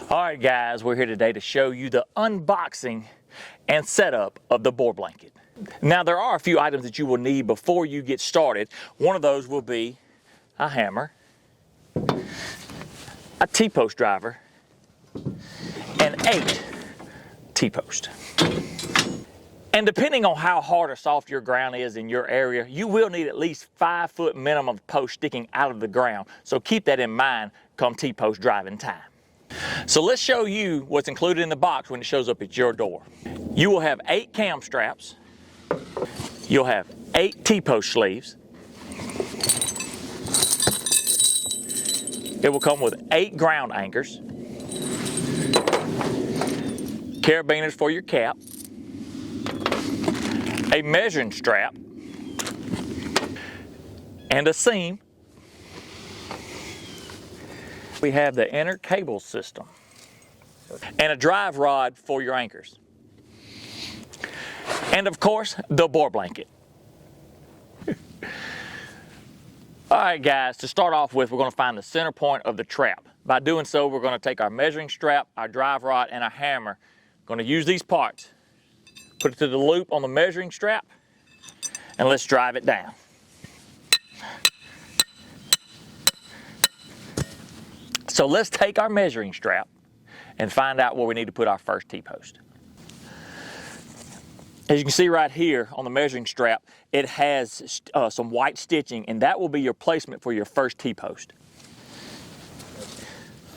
All right, guys, we're here today to show you the unboxing and setup of the Boar blanket. Now, there are a few items that you will need before you get started. One of those will be a hammer, a T-post driver, and 8 T-posts. And depending on how hard or soft your ground is in your area, you will need at least 5 foot minimum of post sticking out of the ground. So keep that in mind come T-post driving time. So let's show you what's included in the box when it shows up at your door. You will have 8 cam straps. You'll have 8 T-post sleeves. It will come with 8 ground anchors, carabiners for your cap, a measuring strap, and a seam. We have the inner cable system and a drive rod for your anchors. And of course, the Boar blanket. All right, guys, to start off with, we're going to find the center point of the trap. By doing so, we're going to take our measuring strap, our drive rod, and our hammer. We're going to use these parts. Put it to the loop on the measuring strap, and let's drive it down. So let's take our measuring strap and find out where we need to put our first T-post. As you can see right here on the measuring strap, it has some white stitching, and that will be your placement for your first T-post.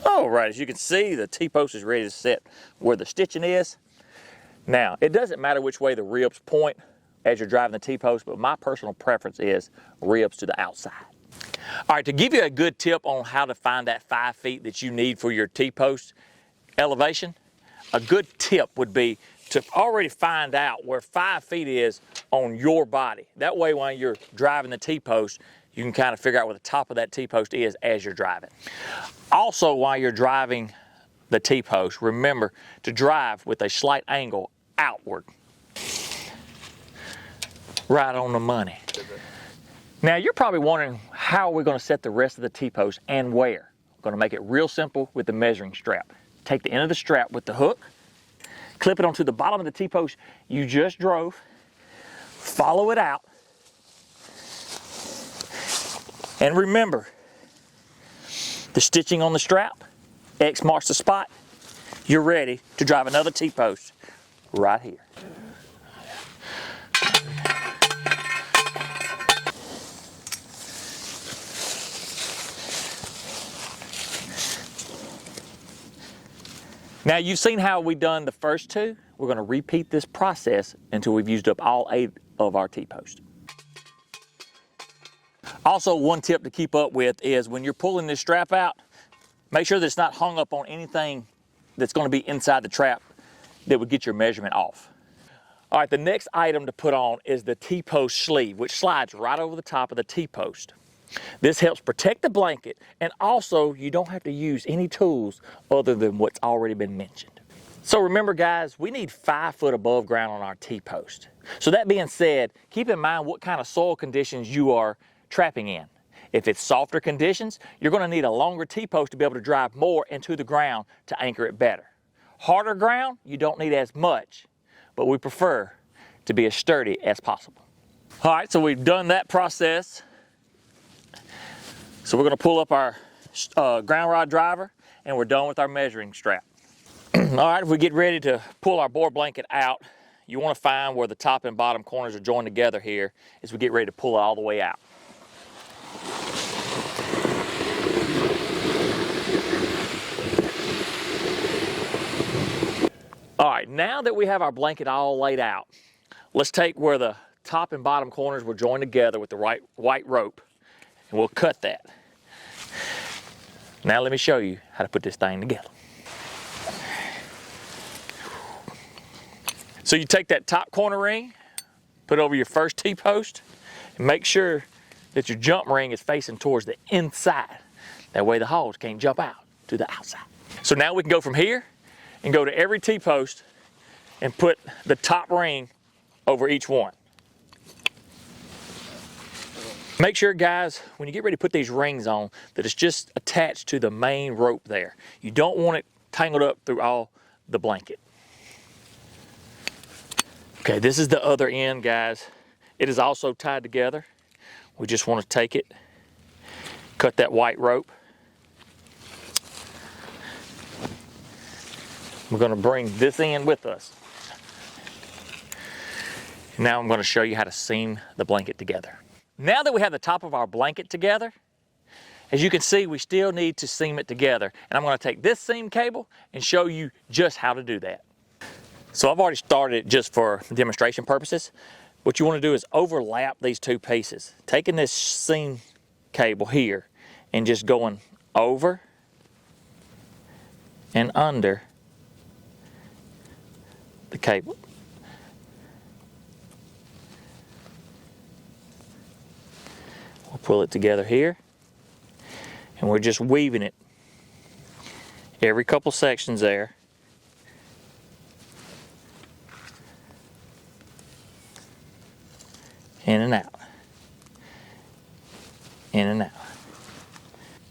All right, as you can see, the T-post is ready to set where the stitching is. Now, it doesn't matter which way the ribs point as you're driving the T-post, but my personal preference is ribs to the outside. All right, to give you a good tip on how to find that 5 feet that you need for your T-post elevation, a good tip would be to already find out where 5 feet is on your body. That way, when you're driving the T-post, you can kind of figure out where the top of that T-post is as you're driving. Also, while you're driving the T-post, remember to drive with a slight angle outward. Right on the money. Now, you're probably wondering how we're going to set the rest of the T-post and where. We're going to make it real simple with the measuring strap. Take the end of the strap with the hook, clip it onto the bottom of the T-post you just drove, follow it out, and remember, the stitching on the strap, X marks the spot, you're ready to drive another T-post right here. Now, you've seen how we've done the first 2. We're going to repeat this process until we've used up all 8 of our T-posts. Also, one tip to keep up with is when you're pulling this strap out, make sure that it's not hung up on anything that's going to be inside the trap that would get your measurement off. All right, the next item to put on is the T-post sleeve, which slides right over the top of the T-post. This helps protect the blanket, and also you don't have to use any tools other than what's already been mentioned. So remember, guys, we need 5 foot above ground on our T-post. So that being said, keep in mind what kind of soil conditions you are trapping in. If it's softer conditions, you're going to need a longer T-post to be able to drive more into the ground to anchor it better. Harder ground, you don't need as much, but we prefer to be as sturdy as possible. All right, so we've done that process. So we're going to pull up our ground rod driver, and we're done with our measuring strap. All right, if we get ready to pull our Boar blanket out, you want to find where the top and bottom corners are joined together here as we get ready to pull it all the way out. All right, now that we have our blanket all laid out, let's take where the top and bottom corners were joined together with the white rope, and we'll cut that. Now let me show you how to put this thing together. So you take that top corner ring, put it over your first T-post, and make sure that your jump ring is facing towards the inside. That way the hogs can't jump out to the outside. So now we can go from here and go to every T-post and put the top ring over each one. Make sure, guys, when you get ready to put these rings on, that it's just attached to the main rope there. You don't want it tangled up through all the blanket. Okay, this is the other end, guys. It is also tied together. We just want to take it, cut that white rope. We're going to bring this end with us. Now I'm going to show you how to seam the blanket together. Now that we have the top of our blanket together, as you can see, we still need to seam it together. And I'm going to take this seam cable and show you just how to do that. So I've already started it just for demonstration purposes. What you want to do is overlap these two pieces. Taking this seam cable here and just going over and under the cable. We'll pull it together here, and we're just weaving it every couple sections there. In and out, in and out.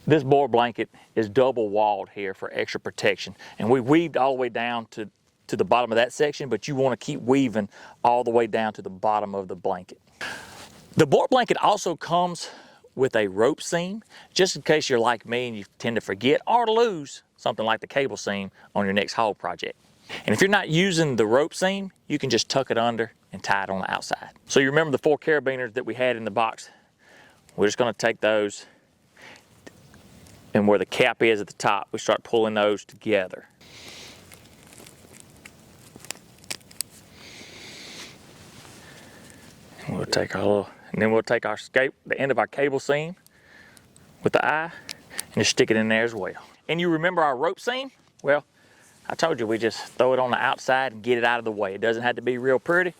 This Boar blanket is double walled here for extra protection, and we weaved all the way down to the bottom of that section, but you want to keep weaving all the way down to the bottom of the blanket. The Boar blanket also comes with a rope seam, just in case you're like me and you tend to forget or lose something like the cable seam on your next hog project. And if you're not using the rope seam, you can just tuck it under and tie it on the outside. So you remember the 4 carabiners that we had in the box? We're just going to take those, and where the cap is at the top, we start pulling those together. And we'll take our little, and then we'll take our the end of our cable seam with the eye and just stick it in there as well. And you remember our rope seam? Well, I told you we just throw it on the outside and get it out of the way. It doesn't have to be real pretty,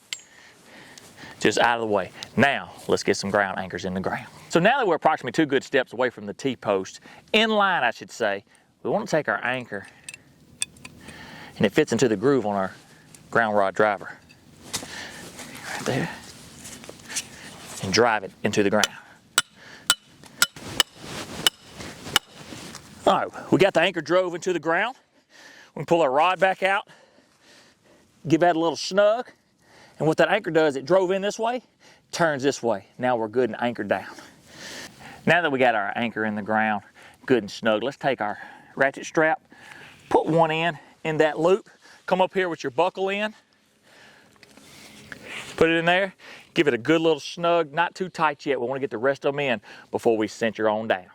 just out of the way. Now, let's get some ground anchors in the ground. So now that we're approximately 2 good steps away from the T-post, in line I should say, we want to take our anchor, and it fits into the groove on our ground rod driver. Right there. And drive it into the ground. All right, we got the anchor drove into the ground. We can pull our rod back out, give that a little snug, and what that anchor does, it drove in this way, turns this way. Now we're good and anchored down. Now that we got our anchor in the ground, good and snug, let's take our ratchet strap, put one end in that loop, come up here with your buckle in, put it in there, give it a good little snug, not too tight yet. We want to get the rest of them in before we cinch her on down.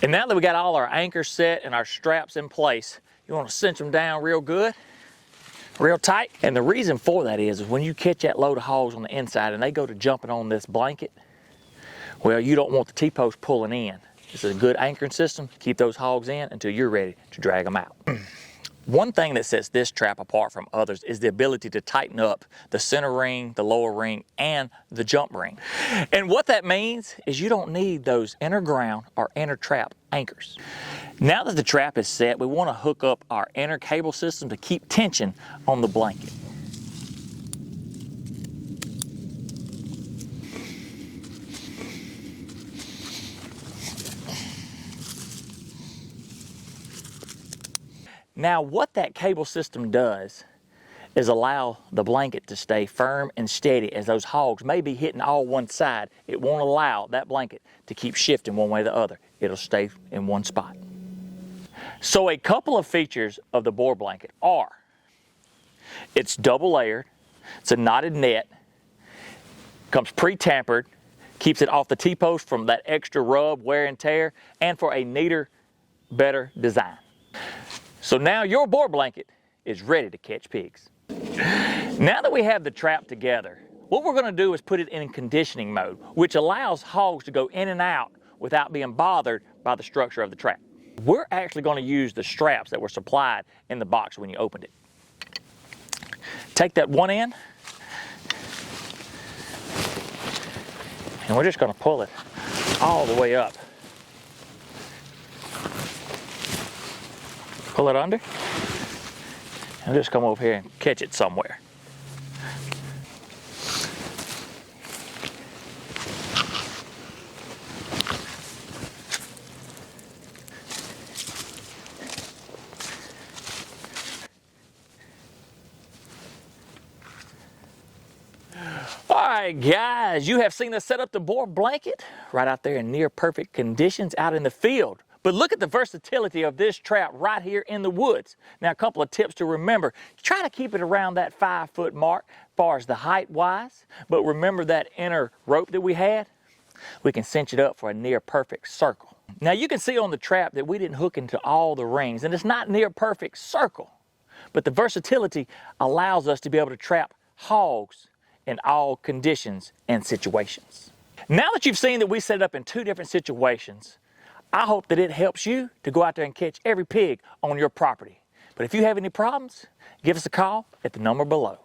And now that we got all our anchors set and our straps in place, you want to cinch them down real good, real tight. And the reason for that is when you catch that load of hogs on the inside and they go to jumping on this blanket, well, you don't want the T-post pulling in. This is a good anchoring system. Keep those hogs in until you're ready to drag them out. One thing that sets this trap apart from others is the ability to tighten up the center ring, the lower ring, and the jump ring. And what that means is you don't need those inner ground or inner trap anchors. Now that the trap is set, we want to hook up our inner cable system to keep tension on the blanket. Now what that cable system does is allow the blanket to stay firm and steady as those hogs may be hitting all one side. It won't allow that blanket to keep shifting one way or the other. It'll stay in one spot. So a couple of features of the Boar blanket are, it's double layered, it's a knotted net, comes pre-tampered, keeps it off the T-post from that extra rub, wear and tear, and for a neater, better design. So now your Boar blanket is ready to catch pigs. Now that we have the trap together, what we're going to do is put it in conditioning mode, which allows hogs to go in and out without being bothered by the structure of the trap. We're actually going to use the straps that were supplied in the box when you opened it. Take that one end, and we're just going to pull it all the way up. Pull it under, and just come over here and catch it somewhere. right, guys, you have seen us set up the Boar blanket right out there in near perfect conditions out in the field. But look at the versatility of this trap right here in the woods. Now, a couple of tips to remember. Try to keep it around that 5-foot mark as far as the height wise. But remember that inner rope that we had? We can cinch it up for a near perfect circle. Now, you can see on the trap that we didn't hook into all the rings, and it's not near perfect circle. But the versatility allows us to be able to trap hogs in all conditions and situations. Now that you've seen that we set it up in 2 different situations, I hope that it helps you to go out there and catch every pig on your property. But if you have any problems, give us a call at the number below.